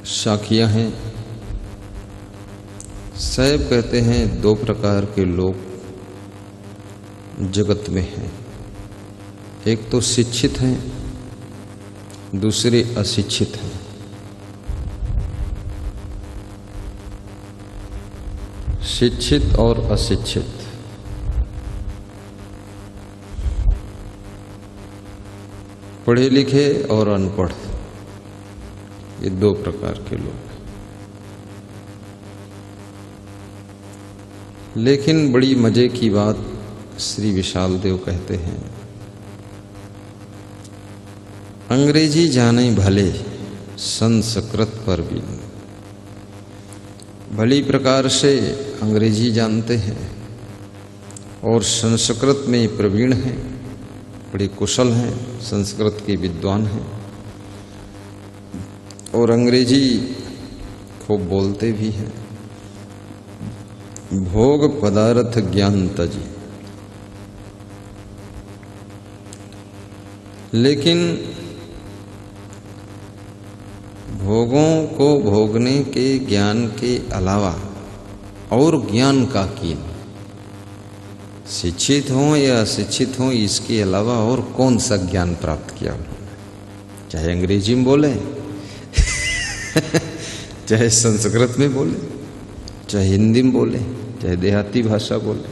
साखियाँ हैं। साहब कहते हैं 2 प्रकार के लोग जगत में हैं, एक तो शिक्षित हैं, दूसरे अशिक्षित हैं। शिक्षित और अशिक्षित, पढ़े लिखे और अनपढ़, ये 2 प्रकार के लोग। लेकिन बड़ी मजे की बात श्री विशाल देव कहते हैं, अंग्रेजी जाने भले संस्कृत पर भी। भली प्रकार से अंग्रेजी जानते हैं और संस्कृत में प्रवीण हैं, बड़े कुशल हैं, संस्कृत के विद्वान हैं और अंग्रेजी खूब बोलते भी हैं। भोग पदार्थ ज्ञान तजी, लेकिन भोगों को भोगने के ज्ञान के अलावा और ज्ञान का कीन, शिक्षित हों या अशिक्षित हों, इसके अलावा और कौन सा ज्ञान प्राप्त किया उन्होंने। चाहे अंग्रेजी में बोले चाहे संस्कृत में बोले, चाहे हिंदी में बोले, चाहे देहाती भाषा बोले,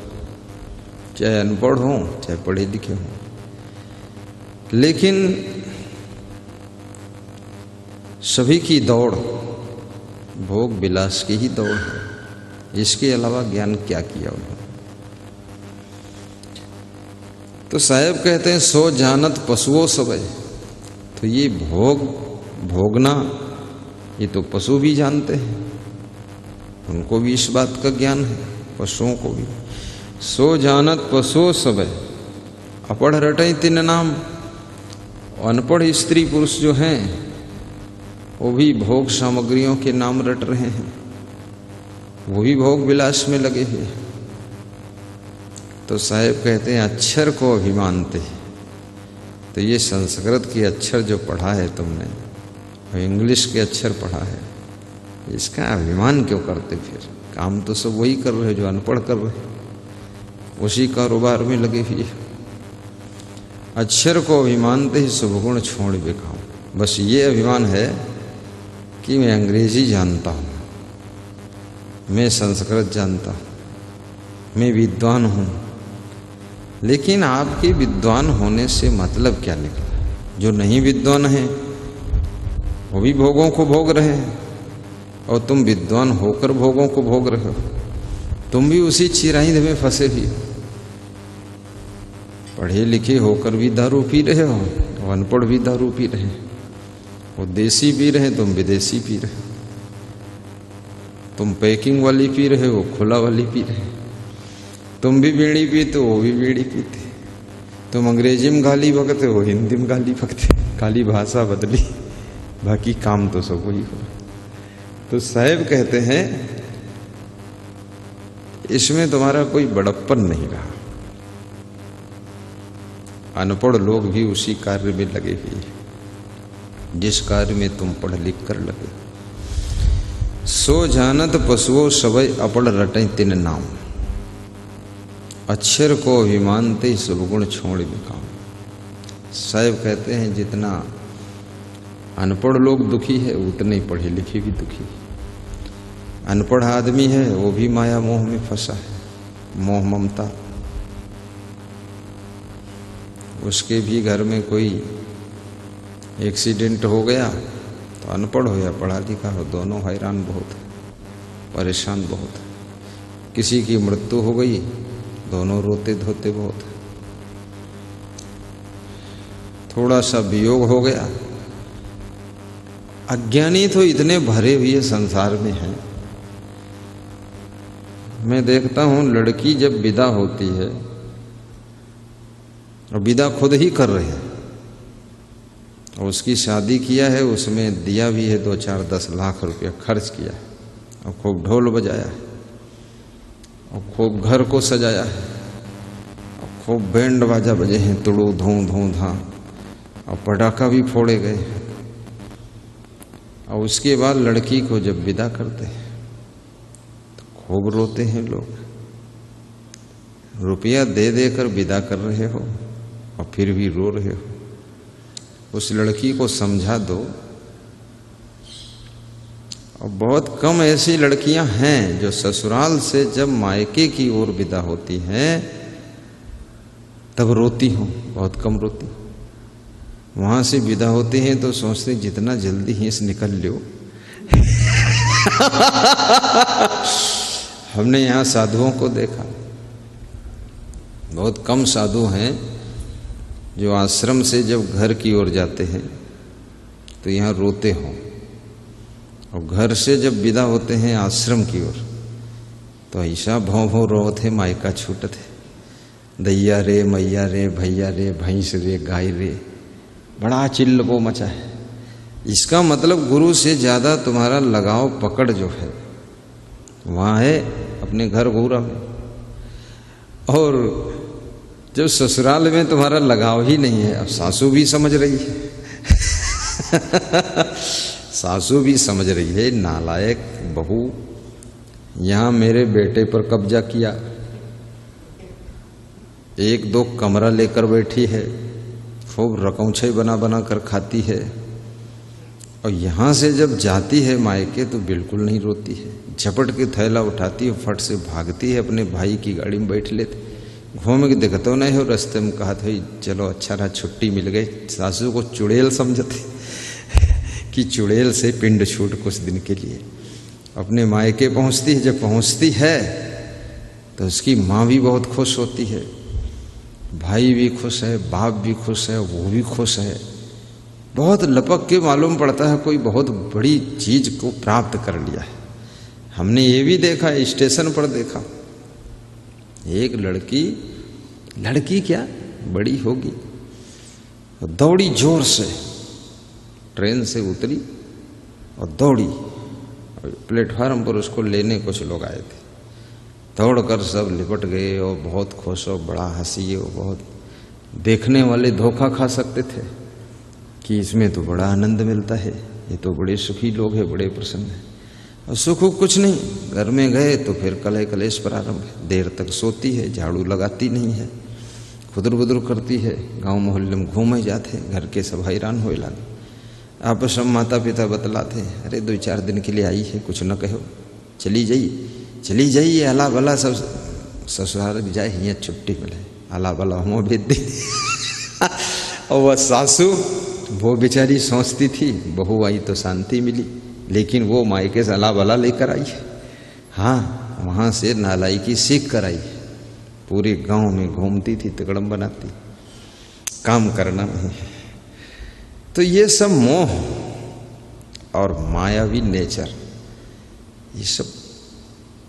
चाहे अनपढ़ हों चाहे पढ़े लिखे हों, लेकिन सभी की दौड़ भोग विलास की ही दौड़ है। इसके अलावा ज्ञान क्या किया उन्होंने। तो साहब कहते हैं 100 जानत पशुओं सबे। तो ये भोगना ये तो पशु भी जानते हैं, उनको भी इस बात का ज्ञान है, पशुओं को भी। 100 जानत पशुओं सबे अपढ़ रटे तिन नाम। अनपढ़ स्त्री पुरुष जो हैं वो भी भोग सामग्रियों के नाम रट रहे हैं, वो भी भोग विलास में लगे हुए। तो साहब कहते हैं अक्षर को अभिमानते। तो ये संस्कृत के अक्षर जो पढ़ा है तुमने और इंग्लिश के अक्षर पढ़ा है, इसका अभिमान क्यों करते। फिर काम तो सब वही कर रहे जो अनपढ़ कर रहे, उसी कारोबार में लगे हुए। अक्षर को अभिमानते ही शुभ गुण छोड़ बेखाऊं। बस ये अभिमान है कि मैं अंग्रेजी जानता हूँ, मैं संस्कृत जानता हूँ, मैं विद्वान हूँ। लेकिन आपके विद्वान होने से मतलब क्या निकला। जो नहीं विद्वान है वो भी भोगों को भोग रहे हैं और तुम विद्वान होकर भोगों को भोग रहे हो। तुम भी उसी चिराइंद में फंसे हुए हो। पढ़े लिखे होकर भी दारू पी रहे हो और अनपढ़ भी दारू पी रहे हैं। वो देसी पी रहे, तुम विदेशी पी रहे। तुम पैकिंग वाली पी रहे हो, खुला वाली पी रहे। तुम भी बीड़ी पीते हो, वो भी बीड़ी पीते। तुम अंग्रेजी में गाली बकते हो, हिंदी में गाली बकते। खाली भाषा बदली, बाकी काम तो सब वही हो। तो साहब कहते हैं इसमें तुम्हारा कोई बड़प्पन नहीं रहा। अनपढ़ लोग भी उसी कार्य में लगे हुए हैं जिस कार्य में तुम पढ़ लिख कर लगे। 100 जानत पशुओं सबय अपढ़ रटे तिन नाम। अक्षर को अभिमानते शुभ गुण छोड़ बिकाम। साहब कहते हैं जितना अनपढ़ लोग दुखी है उतने पढ़े लिखे भी दुखी। अनपढ़ आदमी है वो भी माया मोह में फंसा है, मोह ममता। उसके भी घर में कोई एक्सीडेंट हो गया तो अनपढ़ हो या पढ़ा लिखा हो, दोनों हैरान बहुत है, परेशान बहुत है। किसी की मृत्यु हो गई, दोनों रोते धोते बहुत है। थोड़ा सा वियोग हो गया। अज्ञानी तो इतने भरे हुए संसार में हैं। मैं देखता हूं लड़की जब विदा होती है और विदा खुद ही कर रहे हैं और उसकी शादी किया है, उसमें दिया भी है 2-4-10 लाख रुपया खर्च किया है और खूब ढोल बजाया है और खूब घर को सजाया है और खूब बैंड बाजा बजे हैं, तुड़ू धूं धूं धां, और पटाखा भी फोड़े गए और उसके बाद लड़की को जब विदा करते हैं तो खूब रोते हैं लोग। रुपया दे देकर विदा कर रहे हो और फिर भी रो रहे हो। उस लड़की को समझा दो। और बहुत कम ऐसी लड़कियां हैं जो ससुराल से जब मायके की ओर विदा होती हैं तब रोती हो, बहुत कम रोती। वहां से विदा होते हैं तो सोचते जितना जल्दी ही इसे निकल लो। हमने यहाँ साधुओं को देखा, बहुत कम साधु हैं जो आश्रम से जब घर की ओर जाते हैं तो यहाँ रोते हो, और घर से जब विदा होते हैं आश्रम की ओर तो ऐसा भौं भौं रोते हैं, मायका छूटत है। दैया रे, मैया रे, भैया रे, भैंस रे, गाय रे, बड़ा चिल्लबो मचा है। इसका मतलब गुरु से ज्यादा तुम्हारा लगाव पकड़ जो है वहां है अपने घर घूरा में। और जब ससुराल में तुम्हारा लगाव ही नहीं है, अब सासू भी समझ रही है। सासू भी समझ रही है, नालायक बहू यहां मेरे बेटे पर कब्जा किया, एक दो कमरा लेकर बैठी है, खूब रकौछे बना बना कर खाती है, और यहां से जब जाती है मायके तो बिल्कुल नहीं रोती है। झपट के थैला उठाती है, फट से भागती है, अपने भाई की गाड़ी में बैठ लेते, घूम के देखते नहीं हो। रास्ते में कहा था चलो अच्छा रहा, छुट्टी मिल गई। सासू को चुड़ैल समझते कि चुड़ैल से पिंड छूट कुछ दिन के लिए। अपने मायके पहुंचती है, जब पहुंचती है तो उसकी माँ भी बहुत खुश होती है, भाई भी खुश है, बाप भी खुश है, वो भी खुश है। बहुत लपक के मालूम पड़ता है कोई बहुत बड़ी चीज को प्राप्त कर लिया है। हमने ये भी देखा, स्टेशन पर देखा, एक लड़की क्या बड़ी होगी, दौड़ी जोर से, ट्रेन से उतरी और दौड़ी। प्लेटफार्म पर उसको लेने कुछ लोग आए थे, दौड़कर सब लिपट गए और बहुत खुश और बड़ा हंसी। और बहुत देखने वाले धोखा खा सकते थे कि इसमें तो बड़ा आनंद मिलता है, ये तो बड़े सुखी लोग हैं, बड़े प्रसन्न हैं। और सुख कुछ नहीं, घर में गए तो फिर कलह कलेश प्रारंभ है। देर तक सोती है, झाड़ू लगाती नहीं है, खुदर बुदर करती है, गांव मोहल्ले में घूमे जाते, घर के सब हैरान होए लगे। आपस में माता पिता बतलाते, अरे 2-4 दिन के लिए आई है, कुछ न कहो, चली जाइए, अला बला सब ससुराल जाए, यहाँ छुट्टी मिले, अला बला हम भेज दी। और वह सासू वो बेचारी सोचती थी बहू आई तो शांति मिली, लेकिन वो मायके से अला बला लेकर आई है। हाँ, वहाँ से नालायकी सीख कर आई, पूरे गांव में घूमती थी, तिकड़म बनाती, काम करना नहीं। तो ये सब मोह और मायावी नेचर, ये सब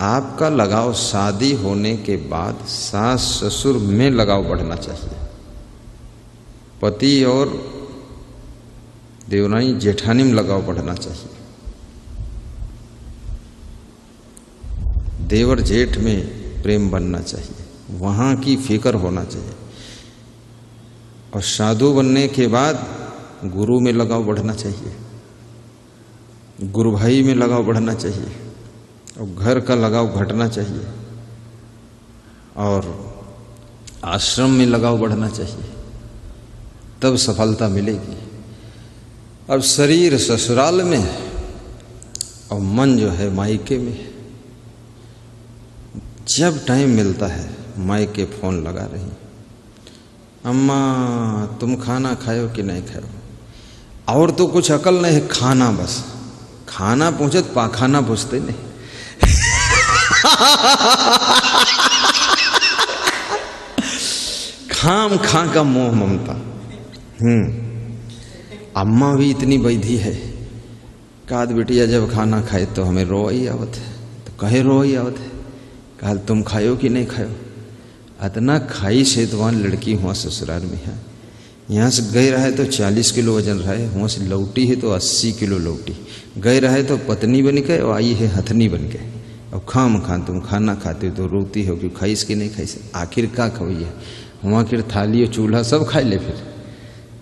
आपका लगाव शादी होने के बाद सास ससुर में लगाव बढ़ना चाहिए। पति और देवरानी जेठानी में लगाव बढ़ना चाहिए, देवर जेठ में प्रेम बनना चाहिए, वहां की फिक्र होना चाहिए। और साधु बनने के बाद गुरु में लगाव बढ़ना चाहिए, गुरु भाई में लगाव बढ़ना चाहिए, और घर का लगाव घटना चाहिए, और आश्रम में लगाव बढ़ना चाहिए, तब सफलता मिलेगी। अब शरीर ससुराल में और मन जो है मायके में। जब टाइम मिलता है मायके फोन लगा रही, अम्मा तुम खाना खाओ कि नहीं खाओ, और तो कुछ अकल नहीं है, खाना बस, खाना पूछत पाखाना पूछते नहीं। खाम खा का मोह ममता। अम्मा भी इतनी बैधी है, काद बिटिया जब खाना खाए तो हमें रो ही आवत है, तो कहे रो ही आवत है, कहा तुम खाओ कि नहीं खाओ। इतना खाई सेतवान लड़की हुआ ससुराल में है, यहाँ से गए रहे तो 40 किलो वजन रहे, वहाँ से लौटी है तो 80 किलो लौटी, गए रहे तो पत्नी बन के और आई है हथनी बन के। अब खाम खा तुम खाना खाते हो तो रोती हो कि खाइस कि नहीं खाइस, आखिर का खवैया, हम आखिर थाली और चूल्हा सब खाए ले, फिर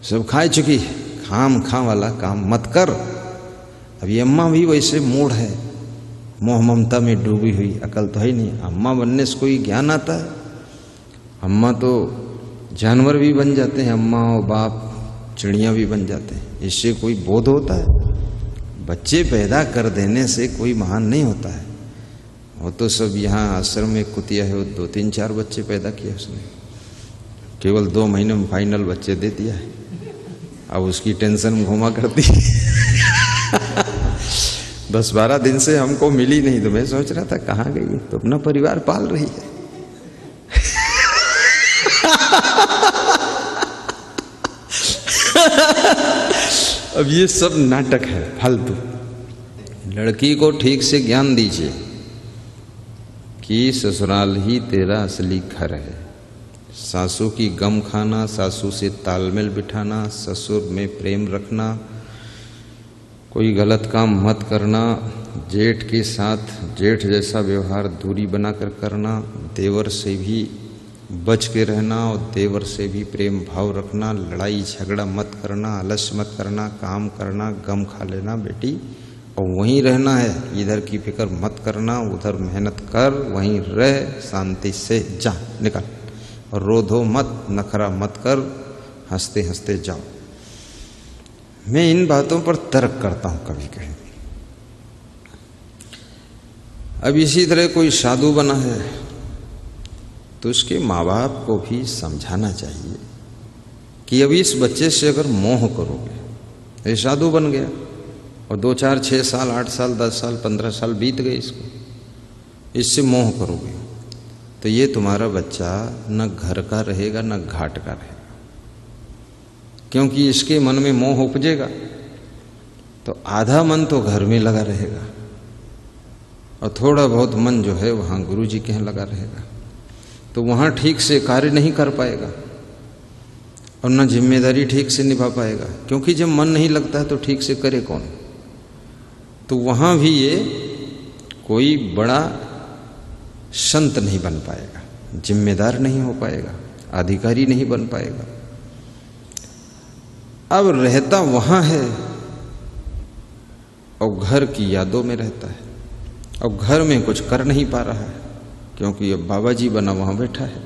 सब खाए चुकी है, खाम खा वाला काम मत कर। अभी अम्मा भी वैसे मूढ़ है, मोह ममता में डूबी हुई, अकल तो है ही नहीं। अम्मा बनने से कोई ज्ञान आता है? अम्मा तो जानवर भी बन जाते हैं, अम्मा और बाप चिड़िया भी बन जाते हैं, इससे कोई बोध होता है? बच्चे पैदा कर देने से कोई महान नहीं होता है। वो तो सब यहाँ आश्रम में कुतिया है, वो 2-3-4 बच्चे पैदा किए उसने, केवल 2 महीने में फाइनल बच्चे दे दिया है। अब उसकी टेंशन में घुमा करती 10-12 दिन से हमको मिली नहीं, तो मैं सोच रहा था कहाँ गई, तो अपना परिवार पाल रही है। अब ये सब नाटक है फालतू। लड़की को ठीक से ज्ञान दीजिए कि ससुराल ही तेरा असली घर है। सासू की गम खाना, सासू से तालमेल बिठाना, ससुर में प्रेम रखना, कोई गलत काम मत करना, जेठ के साथ जेठ जैसा व्यवहार दूरी बनाकर करना, देवर से भी बच के रहना और देवर से भी प्रेम भाव रखना, लड़ाई झगड़ा मत करना, आलस्य मत करना, काम करना, गम खा लेना बेटी और वहीं रहना है, इधर की फिक्र मत करना, उधर मेहनत कर, वहीं रह, शांति से जा, निकल, और रोधो मत, नखरा मत कर, हंसते हंसते जाओ। मैं इन बातों पर तर्क करता हूं कभी कभी। अब इसी तरह कोई साधु बना है तो उसके माँ बाप को भी समझाना चाहिए कि अभी इस बच्चे से अगर मोह करोगे, ये साधु बन गया और 2-4-6 साल 8 साल 10 साल 15 साल बीत गए, इसको इससे मोह करोगे तो ये तुम्हारा बच्चा न घर का रहेगा न घाट का रहेगा, क्योंकि इसके मन में मोह उपजेगा तो आधा मन तो घर में लगा रहेगा और थोड़ा बहुत मन जो है वहाँ गुरु जी के यहाँ लगा रहेगा, तो वहाँ ठीक से कार्य नहीं कर पाएगा और न जिम्मेदारी ठीक से निभा पाएगा, क्योंकि जब मन नहीं लगता है तो ठीक से करे कौन। तो वहाँ भी ये कोई बड़ा संत नहीं बन पाएगा, जिम्मेदार नहीं हो पाएगा, अधिकारी नहीं बन पाएगा। अब रहता वहाँ है और घर की यादों में रहता है और घर में कुछ कर नहीं पा रहा है, क्योंकि अब बाबा जी बना वहाँ बैठा है,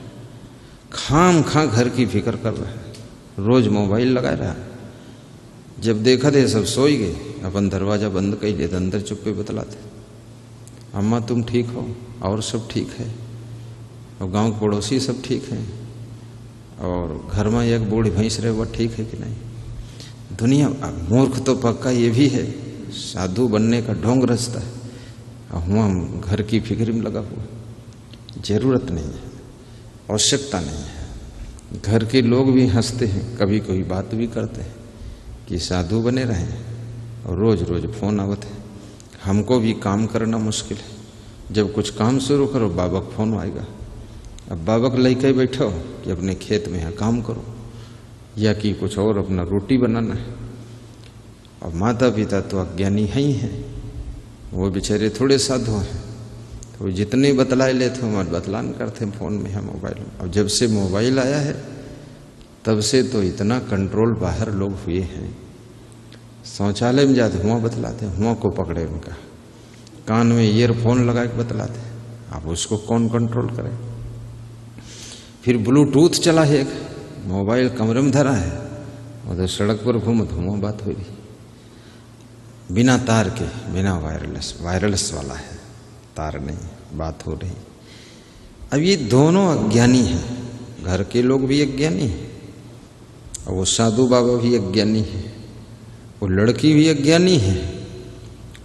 खाम खां घर की फिक्र कर रहा है, रोज मोबाइल लगा रहा है। जब देखा थे सब सो ही गए, अपन दरवाजा बंद कर लिए तो अंदर चुप्पे बतलाते, अम्मा तुम ठीक हो और सब ठीक है और गांव के पड़ोसी सब ठीक है और घर में एक बूढ़ी भैंस रहे वह ठीक है कि नहीं। दुनिया मूर्ख तो पक्का ये भी है, साधु बनने का ढोंग रचता है और हम घर की फिक्र में लगा हुआ। जरूरत नहीं है, आवश्यकता नहीं है। घर के लोग भी हंसते हैं, कभी कोई बात भी करते हैं कि साधु बने रहें और रोज रोज फोन आवत है। हमको भी काम करना मुश्किल है, जब कुछ काम शुरू करो बाबा का फोन आएगा, अब बाबा को लेके बैठो कि अपने खेत में यहाँ काम करो या कि कुछ और अपना रोटी बनाना है। और माता पिता तो अज्ञानी है ही हैं, वो बेचारे थोड़े साधु हैं, तो जितने बतला लेते हमारे बतलान करते फ़ोन में है, मोबाइल में। अब जब से मोबाइल आया है तब से तो इतना कंट्रोल बाहर लोग हुए हैं। शौचालय में जाते हुआ बतलाते, हुआ को पकड़े उनका, कान में ईयरफोन लगा के बतलाते, अब उसको कौन कंट्रोल करे। फिर ब्लूटूथ चला है, एक मोबाइल कमरे में धरा है और तो सड़क पर घूम धुआं बात हो रही, बिना तार के, बिना वायरलेस वाला है, तार नहीं, बात हो रही। अब ये दोनों अज्ञानी हैं, घर के लोग भी अज्ञानी हैं और वो साधु बाबा भी अज्ञानी है, वो लड़की भी अज्ञानी है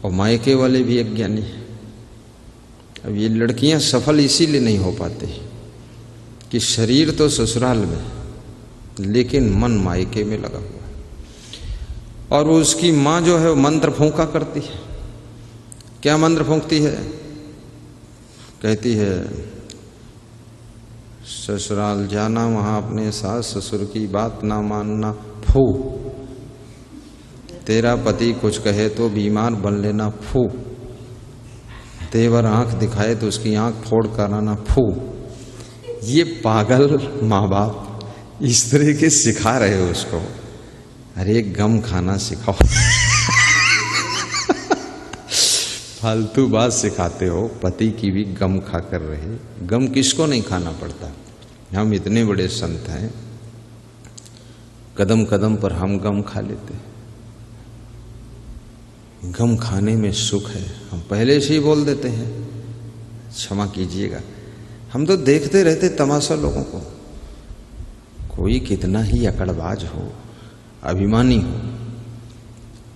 और मायके वाले भी अज्ञानी हैं। अब ये लड़कियां सफल इसीलिए नहीं हो पाते कि शरीर तो ससुराल में लेकिन मन मायके में लगा हुआ है। और उसकी माँ जो है वो मंत्र फूंका करती है। क्या मंत्र फूंकती है? कहती है ससुराल जाना, वहां अपने सास ससुर की बात ना मानना, फू। तेरा पति कुछ कहे तो बीमार बन लेना, फू। देवर आंख दिखाए तो उसकी आंख फोड़ कर आना, फू। ये पागल माँ बाप इस तरह के सिखा रहे हो उसको। अरे गम खाना सिखाओ। फालतू बात सिखाते हो, पति की भी गम खाकर रहे। गम किसको नहीं खाना पड़ता? हम इतने बड़े संत हैं, कदम कदम पर हम गम खा लेते हैं। गम खाने में सुख है, हम पहले से ही बोल देते हैं, क्षमा कीजिएगा। हम तो देखते रहते तमाशा लोगों को, कोई कितना ही अकड़बाज हो, अभिमानी हो,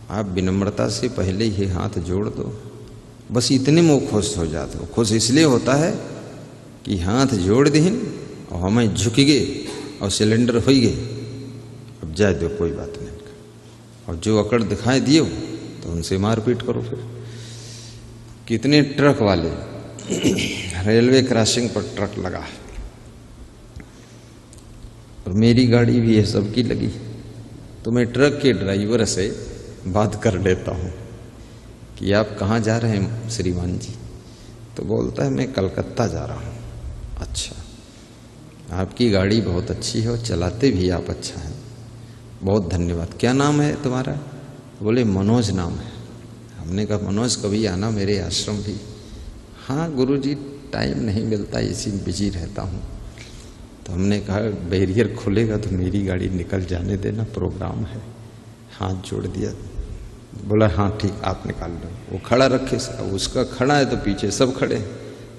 आप विनम्रता से पहले ही हाथ जोड़ दो, बस इतने में वो खुश हो जाते हो। खुश इसलिए होता है कि हाथ जोड़ दीन और हमें झुक गए और सिलेंडर हो गए, अब जाए दो, कोई बात नहीं। और जो अकड़ दिखाई दिए हो तो उनसे मारपीट करो। फिर कितने ट्रक वाले रेलवे क्रॉसिंग पर ट्रक लगा है और मेरी गाड़ी भी है, सबकी लगी, तो मैं ट्रक के ड्राइवर से बात कर लेता हूँ कि आप कहाँ जा रहे हैं श्रीमान जी? तो बोलता है मैं कलकत्ता जा रहा हूँ। अच्छा, आपकी गाड़ी बहुत अच्छी है और चलाते भी आप अच्छा हैं, बहुत धन्यवाद। क्या नाम है तुम्हारा? बोले मनोज नाम है। हमने कहा मनोज कभी आना मेरे आश्रम भी। हाँ गुरुजी, टाइम नहीं मिलता, इसी में बिजी रहता हूँ। तो हमने कहा बैरियर खुलेगा तो मेरी गाड़ी निकल जाने देना, प्रोग्राम है। हाथ जोड़ दिया, बोला हाँ ठीक, आप निकाल लो। वो खड़ा रखे, उसका खड़ा है तो पीछे सब खड़े,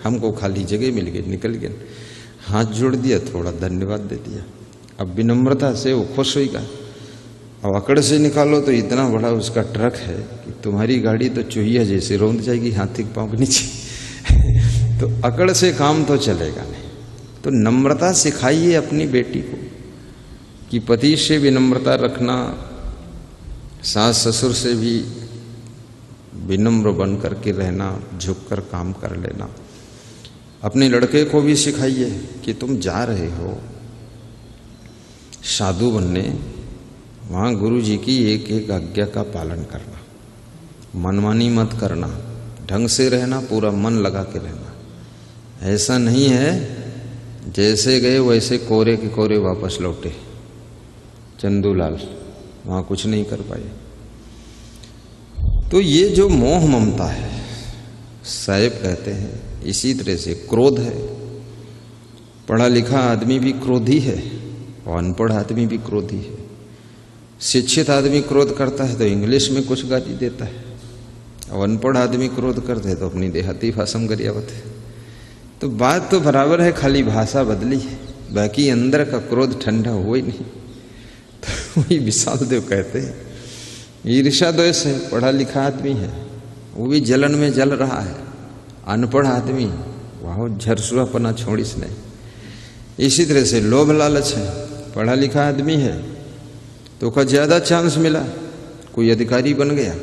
हमको खाली जगह मिल गई, निकल गए। हाथ जोड़ दिया, थोड़ा धन्यवाद दे दिया। अब विनम्रता से वो खुश होगा। अब अकड़ से निकालो तो इतना बड़ा उसका ट्रक है कि तुम्हारी गाड़ी तो चूहिया जैसे रौंद जाएगी, हाथी के पाँव के नीचे। तो अकड़ से काम तो चलेगा नहीं। तो नम्रता सिखाइए अपनी बेटी को कि पति से विनम्रता रखना, सास ससुर से भी विनम्र बन करके रहना, झुककर काम कर लेना। अपने लड़के को भी सिखाइए कि तुम जा रहे हो साधु बनने, वहाँ गुरु जी की एक एक आज्ञा का पालन करना, मनमानी मत करना, ढंग से रहना, पूरा मन लगा के रहना। ऐसा नहीं है जैसे गए वैसे कोरे के कोरे वापस लौटे। चंदूलाल वहाँ कुछ नहीं कर पाए। तो ये जो मोह ममता है, साहेब कहते हैं, इसी तरह से क्रोध है। पढ़ा लिखा आदमी भी क्रोधी है और अनपढ़ आदमी भी क्रोधी है। शिक्षित आदमी क्रोध करता है तो इंग्लिश में कुछ गाली देता है, और अनपढ़ आदमी क्रोध करते है तो अपनी देहाती भाषा में गरियावत है। तो बात तो बराबर है, खाली भाषा बदली है, बाकी अंदर का क्रोध ठंडा हुआ ही नहीं। तो वही विशाल देव कहते हैं ईर्ष्या द्वेष है। पढ़ा लिखा आदमी है वो भी जलन में जल रहा है, अनपढ़ आदमी वह झरसुआपना छोड़ इसने। इसी तरह से लोभ लालच है। पढ़ा लिखा आदमी है तो का ज़्यादा चांस मिला, कोई अधिकारी बन गया,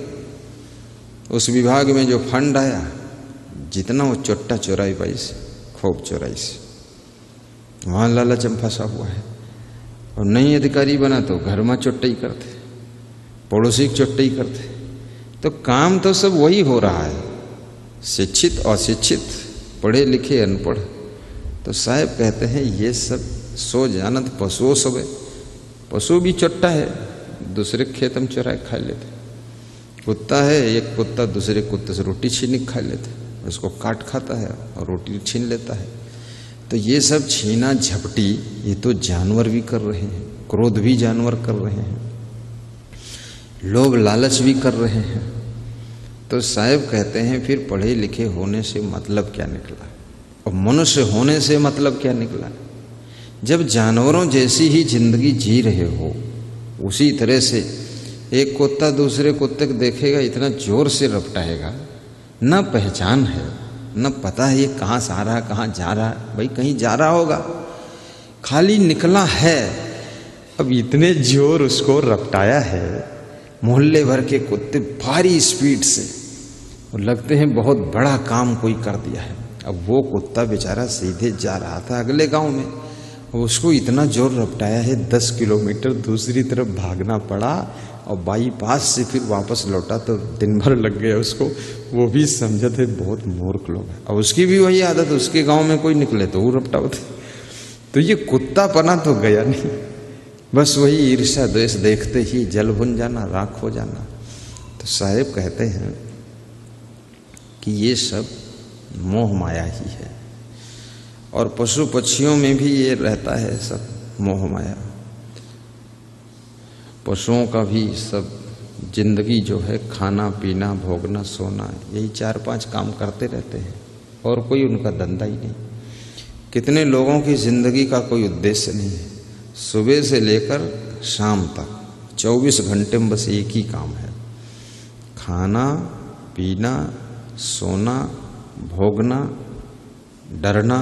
उस विभाग में जो फंड आया, जितना वो चोट्टा चोराई पाई से, खूब चोराई से, वहाँ लालच में फंसा हुआ है। और नहीं अधिकारी बना तो घर में चोट्टाई करते, पड़ोसी की चोट्टाई करते। तो काम तो सब वही हो रहा है, शिक्षित अशिक्षित, पढ़े लिखे अनपढ़। तो साहब कहते हैं ये सब सो जानत पशुओं सब है। पशु भी चोट्टा है, दूसरे खेत में चुराए खा लेते। कुत्ता है, एक कुत्ता दूसरे कुत्ते से रोटी छीन के खा लेते, उसको काट खाता है और रोटी छीन लेता है। तो ये सब छीना झपटी ये तो जानवर भी कर रहे हैं, क्रोध भी जानवर कर रहे हैं, लोभ लालच भी कर रहे हैं। तो साहब कहते हैं फिर पढ़े लिखे होने से मतलब क्या निकला और मनुष्य होने से मतलब क्या निकला? जब जानवरों जैसी ही जिंदगी जी रहे हो, उसी तरह से एक कुत्ता दूसरे कुत्ते को देखेगा इतना जोर से रपटाएगा, न पहचान है न पता है ये कहाँ से आ रहा कहाँ जा रहा है। भाई कहीं जा रहा होगा, खाली निकला है, अब इतने जोर उसको रपटाया है, मोहल्ले भर के कुत्ते भारी स्पीड से, और लगते हैं बहुत बड़ा काम कोई कर दिया है। अब वो कुत्ता बेचारा सीधे जा रहा था अगले गांव में, उसको इतना जोर रपटाया है 10 किलोमीटर दूसरी तरफ भागना पड़ा, और बाईपास से फिर वापस लौटा तो दिन भर लग गया उसको। वो भी समझे थे बहुत मूर्ख लोग हैं। अब उसकी भी वही आदत, उसके गांव में कोई निकले तो वो रपटावते। तो ये कुत्ता पना तो गया नहीं, बस वही ईर्ष्या द्वेष देखते ही जल भुन जाना, राख हो जाना। तो साहेब कहते हैं कि ये सब मोह माया ही है। और पशु पक्षियों में भी ये रहता है सब मोह माया। पशुओं का भी सब जिंदगी जो है खाना पीना भोगना सोना, यही 4-5 काम करते रहते हैं और कोई उनका धंधा ही नहीं। कितने लोगों की जिंदगी का कोई उद्देश्य नहीं है, सुबह से लेकर शाम तक 24 घंटे में बस एक ही काम है, खाना पीना सोना भोगना डरना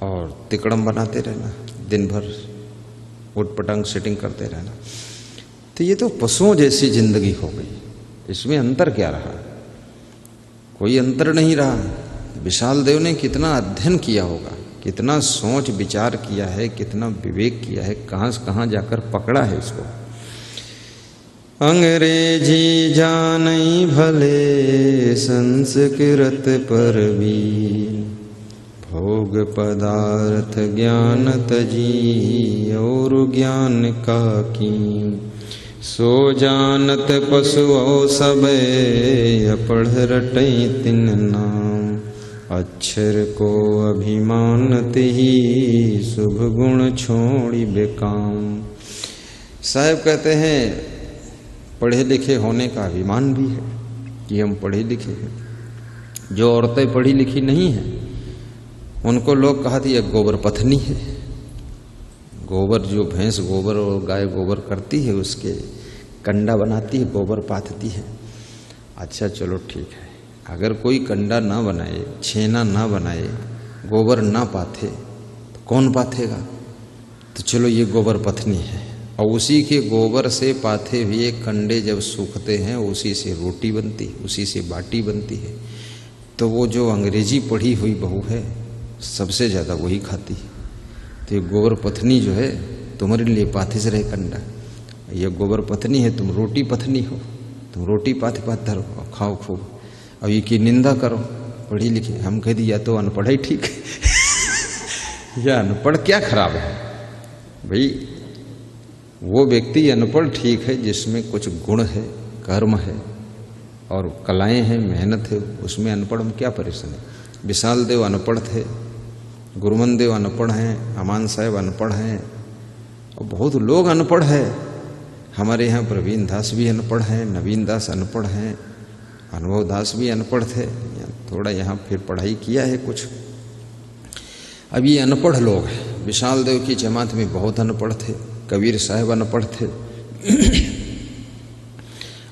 और तिकड़म बनाते रहना, दिन भर उटपटांग सेटिंग करते रहना। तो ये तो पशुओं जैसी जिंदगी हो गई। इसमें अंतर क्या रहा? कोई अंतर नहीं रहा। विशाल देव ने कितना अध्ययन किया होगा, कितना सोच विचार किया है, कितना विवेक किया है, कहाँ से कहाँ जाकर पकड़ा है इसको। अंग्रेजी जानई भले संस्कृत पर भी, भोग पदार्थ ज्ञान तजी और ज्ञान का की। सो जानत पशुओ सबे अपढ़ रटई तिन नाम, अक्षर को अभिमानत ही शुभ गुण छोड़ी बेकाम। साहब कहते हैं पढ़े लिखे होने का अभिमान भी है कि हम पढ़े लिखे हैं। जो औरतें पढ़ी लिखी नहीं हैं उनको लोग कहते ये गोबर पत्नी है। गोबर जो भैंस गोबर और गाय गोबर करती है उसके कंडा बनाती है, गोबर पाथती है। अच्छा चलो ठीक है, अगर कोई कंडा ना बनाए, छेना ना बनाए, गोबर ना पाथे तो कौन पाथेगा? तो चलो ये गोबर पत्नी है। और उसी के गोबर से पाथे हुए कंडे जब सूखते हैं उसी से रोटी बनती है, उसी से बाटी बनती है। तो वो जो अंग्रेजी पढ़ी हुई बहू है सबसे ज़्यादा वही खाती है। तो ये गोबर पत्नी जो है तुम्हारे लिए पाथिस रहे कंडा, ये गोबर पत्नी है, तुम रोटी पत्नी हो, तुम रोटी पाथे पाथ धरो और खाओ खूब। अब ये की निंदा करो पढ़ी लिखी, हम कह दी या तो अनपढ़ ही ठीक है या अनपढ़ क्या खराब है भाई? वो व्यक्ति अनपढ़ ठीक है जिसमें कुछ गुण है, कर्म है और कलाएं हैं, मेहनत है, उसमें अनपढ़ में क्या परेशानी? विशाल देव अनपढ़ थे, गुरुमन देव अनपढ़ हैं, अमान साहब अनपढ़ हैं और बहुत लोग अनपढ़ हैं। हमारे यहाँ प्रवीण दास भी अनपढ़ हैं, नवीन दास अनपढ़ हैं, अनुभव दास भी अनपढ़ थे। थोड़ा यहाँ फिर पढ़ाई किया है कुछ। अब ये अनपढ़ लोग हैं। विशाल देव की जमात में बहुत अनपढ़ थे, कबीर साहब अनपढ़ थे।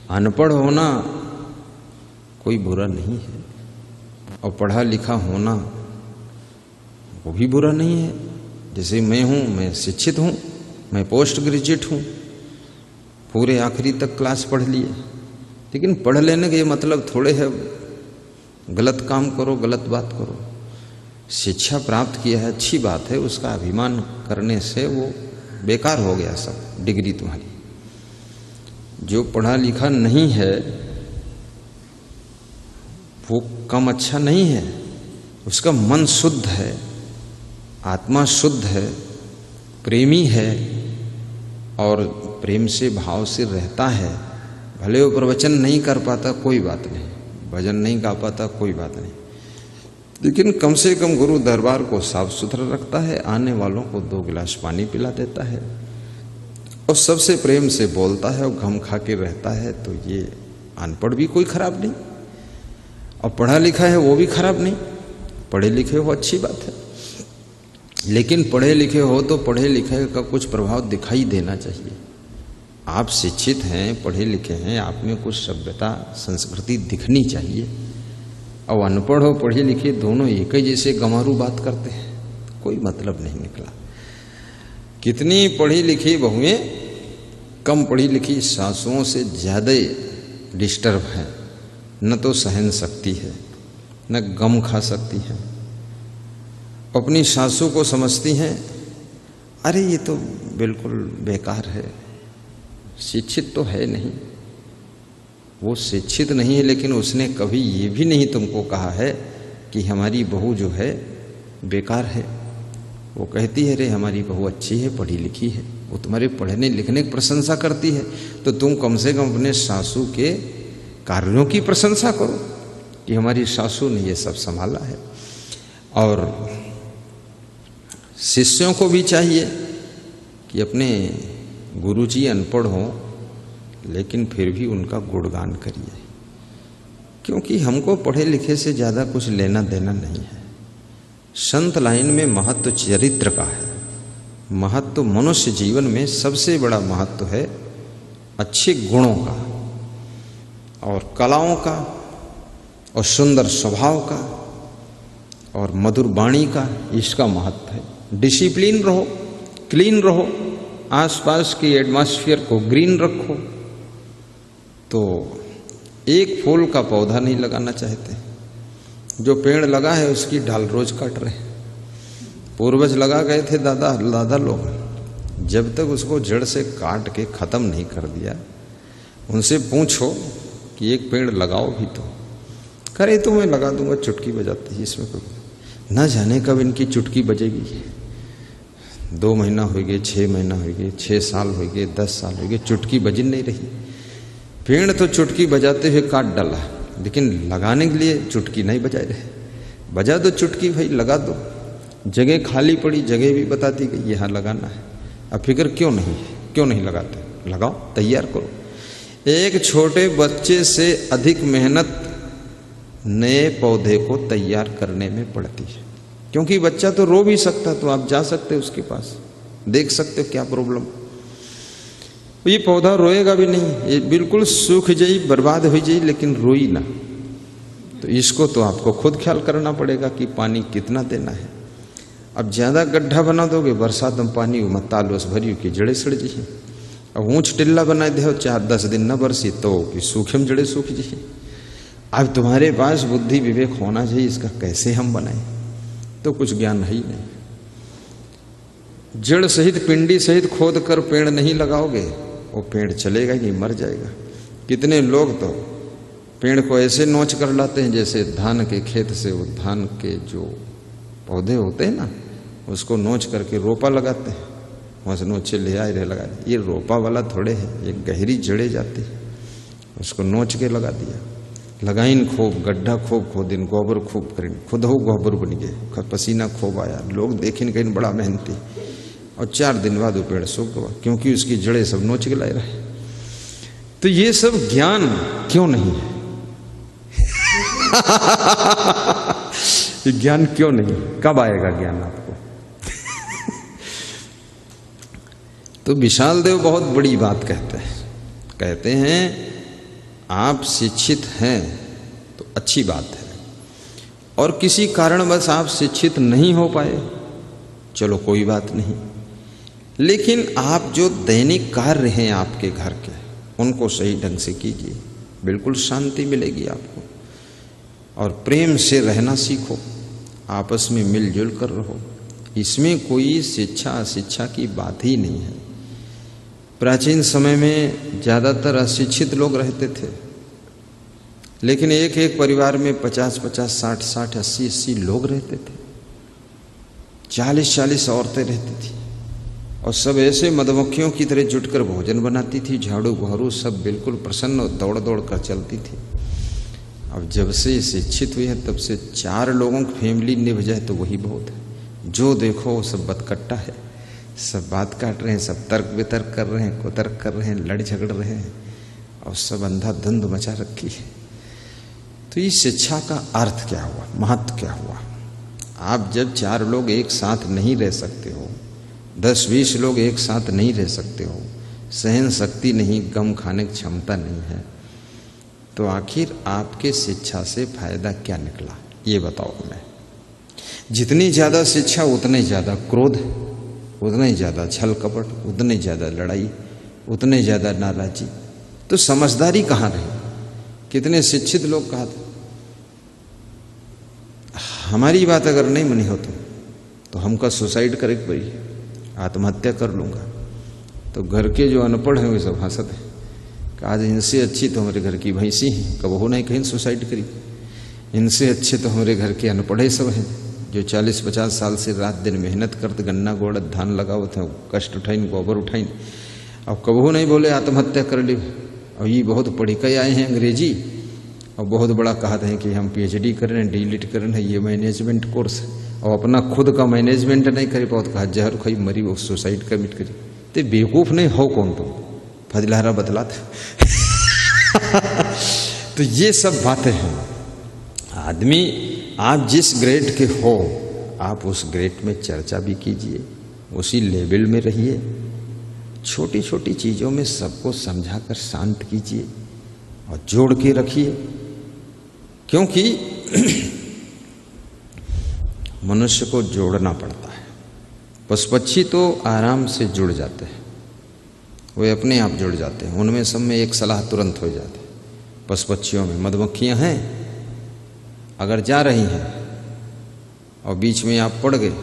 अनपढ़ होना कोई बुरा नहीं है और पढ़ा लिखा होना वो भी बुरा नहीं है। जैसे मैं हूँ, मैं शिक्षित हूँ, मैं पोस्ट ग्रेजुएट हूँ, पूरे आखिरी तक क्लास पढ़ लिए, लेकिन पढ़ लेने का ये मतलब थोड़े है गलत काम करो, गलत बात करो। शिक्षा प्राप्त किया है अच्छी बात है, उसका अभिमान करने से वो बेकार हो गया सब डिग्री तुम्हारी। जो पढ़ा लिखा नहीं है वो कम अच्छा नहीं है, उसका मन शुद्ध है, आत्मा शुद्ध है, प्रेमी है और प्रेम से भाव से रहता है। भले वो प्रवचन नहीं कर पाता कोई बात नहीं, भजन नहीं गा पाता कोई बात नहीं, लेकिन कम से कम गुरु दरबार को साफ सुथरा रखता है, आने वालों को 2 गिलास पानी पिला देता है और सबसे प्रेम से बोलता है और घम खा के रहता है। तो ये अनपढ़ भी कोई खराब नहीं और पढ़ा लिखा है वो भी खराब नहीं। पढ़े लिखे हो अच्छी बात है, लेकिन पढ़े लिखे हो तो पढ़े लिखे का कुछ प्रभाव दिखाई देना चाहिए। आप शिक्षित हैं, पढ़े लिखे हैं, आप में कुछ सभ्यता संस्कृति दिखनी चाहिए। और अनपढ़ हो पढ़े लिखे दोनों एक ही जैसे गंवारू बात करते हैं, कोई मतलब नहीं निकला। कितनी पढ़ी लिखी बहुएं कम पढ़ी लिखी सासुओं से ज़्यादा डिस्टर्ब हैं, न तो सहन सकती है न गम खा सकती हैं। अपनी सासू को समझती हैं अरे ये तो बिल्कुल बेकार है, शिक्षित तो है नहीं। वो शिक्षित नहीं है लेकिन उसने कभी ये भी नहीं तुमको कहा है कि हमारी बहू जो है बेकार है। वो कहती है अरे हमारी बहू अच्छी है, पढ़ी लिखी है, वो तुम्हारे पढ़ने लिखने की प्रशंसा करती है, तो तुम कम से कम अपने सासू के कार्यों की प्रशंसा करो। कि हमारी सासू ने ये सब संभाला है। और शिष्यों को भी चाहिए कि अपने गुरुजी अनपढ़ हों लेकिन फिर भी उनका गुणगान करिए, क्योंकि हमको पढ़े लिखे से ज़्यादा कुछ लेना देना नहीं है। संत लाइन में महत्व चरित्र का है, महत्व मनुष्य जीवन में सबसे बड़ा महत्व है अच्छे गुणों का और कलाओं का और सुंदर स्वभाव का और मधुर वाणी का, इसका महत्व है। डिसिप्लिन रहो, क्लीन रहो, आसपास के एटमॉस्फेयर को ग्रीन रखो। तो एक फूल का पौधा नहीं लगाना चाहते, जो पेड़ लगा है उसकी डाल रोज काट रहे हैं। पूर्वज लगा गए थे दादा लोग, जब तक उसको जड़ से काट के खत्म नहीं कर दिया, उनसे पूछो कि एक पेड़ लगाओ भी तो, करे तो मैं लगा दूंगा, चुटकी बजाती है, इसमें कोई ना जाने कब इनकी चुटकी बजेगी। 2 महीना हो गए, 6 महीना हो गए, 6 साल हो गए, 10 साल हो गए, चुटकी बज नहीं रही। पेड़ तो चुटकी बजाते हुए काट डाला, लेकिन लगाने के लिए चुटकी नहीं बजाए रहे। बजा दो चुटकी भाई, लगा दो। जगह खाली पड़ी, जगह भी बताती गई यहाँ लगाना है। अब फिक्र क्यों नहीं लगाते? लगाओ, तैयार करो। एक छोटे बच्चे से अधिक मेहनत नए पौधे को तैयार करने में पड़ती है, क्योंकि बच्चा तो रो भी सकता, तो आप जा सकते हो उसके पास, देख सकते हो क्या प्रॉब्लम। ये पौधा रोएगा भी नहीं, ये बिल्कुल सूख जाई, बर्बाद हो जाई, लेकिन रोई ना। तो इसको तो आपको खुद ख्याल करना पड़ेगा कि पानी कितना देना है। अब ज्यादा गड्ढा बना दोगे, बरसात में पानी मतालोस भरी की जड़े सड़ जाइए। अब ऊंच टिल्ला बना दे 4-10 दिन न बरसी तो कि सूखे में जड़े सूख जाइए। अब तुम्हारे पास बुद्धि विवेक होना चाहिए, इसका कैसे हम बनाएं, तो कुछ ज्ञान है ही नहीं। जड़ सहित पिंडी सहित खोद कर पेड़ नहीं लगाओगे, वो पेड़ चलेगा ही नहीं, मर जाएगा। कितने लोग तो पेड़ को ऐसे नोच कर लाते हैं जैसे धान के खेत से वो धान के जो पौधे होते हैं ना, उसको नोच करके रोपा लगाते हैं, वहाँ से नोचे ले आए रहे लगा। ये रोपा वाला थोड़े है, ये गहरी जड़े जाती है, उसको नोच के लगा दिया। लगाइन खूब, गड्ढा खूब खोदिन, गोबर खूब करें, खुद हो गोबर बन गए, पसीना खूब आया, लोग देखें कहीं बड़ा मेहनती, और 4 दिन बाद वो पेड़ सूख गया, क्योंकि उसकी जड़ें सब नोच के लाए रहे। तो ये सब ज्ञान क्यों नहीं है? ये ज्ञान क्यों नहीं? कब आएगा ज्ञान आपको? तो विशाल देव बहुत बड़ी बात कहते हैं आप शिक्षित हैं तो अच्छी बात है, और किसी कारणवश आप शिक्षित नहीं हो पाए, चलो कोई बात नहीं, लेकिन आप जो दैनिक कार्य हैं आपके घर के, उनको सही ढंग से कीजिए, बिल्कुल शांति मिलेगी आपको। और प्रेम से रहना सीखो, आपस में मिलजुल कर रहो, इसमें कोई शिक्षा अशिक्षा की बात ही नहीं है। प्राचीन समय में ज़्यादातर अशिक्षित लोग रहते थे, लेकिन एक एक परिवार में 50-50, 60-60, 80-80 लोग रहते थे, 40-40 औरतें रहती थी, और सब ऐसे मधुमक्खियों की तरह जुटकर भोजन बनाती थी, झाड़ू बहरू सब बिल्कुल प्रसन्न दौड़ दौड़ कर चलती थी। अब जब से शिक्षित हुई है तब से 4 लोगों की फैमिली निभ जाए तो वही बहुत है। जो देखो वो सब बतकट्टा है, सब बात काट रहे हैं, सब तर्क वितर्क कर रहे हैं, कुतर्क कर रहे हैं, लड़ झगड़ रहे हैं, और सब अंधाधुंध मचा रखी है। तो इस शिक्षा का अर्थ क्या हुआ, महत्व क्या हुआ? आप जब 4 लोग एक साथ नहीं रह सकते हो, 10-20 लोग एक साथ नहीं रह सकते हो, सहन शक्ति नहीं, गम खाने की क्षमता नहीं है, तो आखिर आपके शिक्षा से फायदा क्या निकला, ये बताओ हमें। जितनी ज्यादा शिक्षा उतने ज्यादा क्रोध, उतने ज्यादा छल कपट, उतने ज्यादा लड़ाई, उतने ज्यादा नाराजी। तो समझदारी कहाँ रही? कितने शिक्षित लोग कहा था हमारी बात अगर नहीं मनी हो तो हमका सुसाइड करे पड़ी, आत्महत्या कर लूंगा। तो घर के जो अनपढ़ हैं वे सब हंसते हैं, आज इनसे अच्छी तो हमारे घर की भैंसी है, कब हो नहीं कहीं सुसाइड करी। इनसे अच्छे तो हमारे घर के अनपढ़े सब हैं, जो 40-50 साल से रात दिन मेहनत करते, गन्ना गोड़त धान लगावत हैं, कष्ट उठाइन, गोबर उठाइन, अब कबहू नहीं बोले आत्महत्या कर ली। और ये बहुत पढ़ के आए हैं अंग्रेजी, और बहुत बड़ा कहते हैं कि हम PhD कर रहे हैं, डीलिट कर रहे हैं, ये मैनेजमेंट कोर्स है, और अपना खुद का मैनेजमेंट नहीं करे पाओ तो कहा जहर खाई मरी वो सुसाइड कमिट करी। तो बेवकूफ़ नहीं हो कौन तुम, फजलहरा बतलाते। तो ये सब बातें हैं। आदमी आप जिस ग्रेड के हो आप उस ग्रेड में चर्चा भी कीजिए, उसी लेवल में रहिए, छोटी छोटी चीज़ों में सबको समझाकर शांत कीजिए और जोड़ के रखिए। क्योंकि मनुष्य को जोड़ना पड़ता है। पशु पक्षी तो आराम से जुड़ जाते हैं, वे अपने आप जुड़ जाते हैं, उनमें सब में एक सलाह तुरंत हो जाती है। पशु पक्षियों में मधुमक्खियाँ हैं, अगर जा रही हैं और बीच में आप पड़ गए